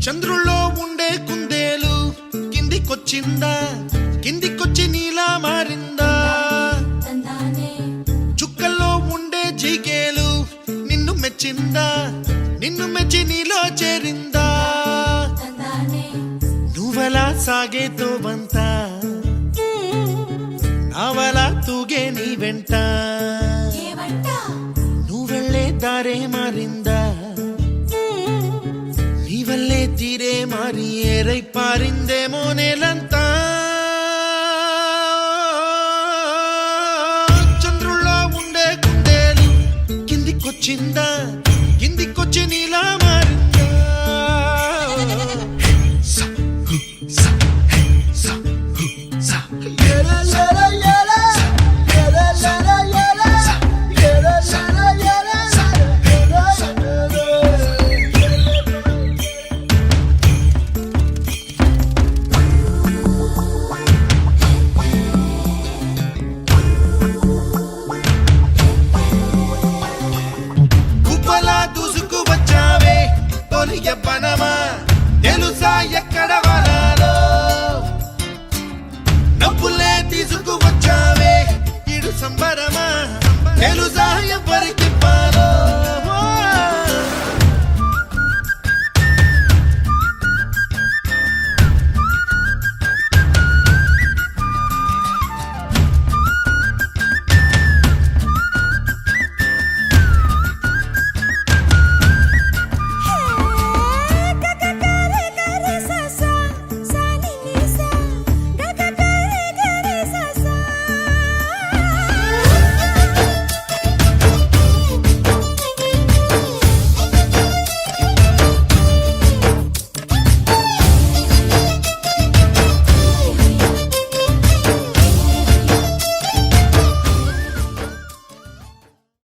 చంద్రుల్లో ఉండే కుందేలు కిందికొచ్చిందా, కిందికొచ్చి నీలా మారిందా? చుక్కల్లో ఉండే జీకేలు నిన్ను మెచ్చిందా, నిన్ను మెచ్చి నీలో చేరిందా? నువ్వలా సాగే తోవంతా నావలా తూగే నీ వెంట, నువ్వెళ్ళే దారే మారిందా, నీవల్లే తీరే మారి ఏరై పారిందేమో నేలంతా. చంద్రుల్లో ఉండే కుందేలు కిందికొచ్చిందా, కిందికొచ్చి నీలా మారిందా? యవ్వనమా తెలుసా ఎక్కడ వరాలో, నవ్వులే తీసుకువచ్చావే ఇడు సంబరమా తెలుసా ఎవరికి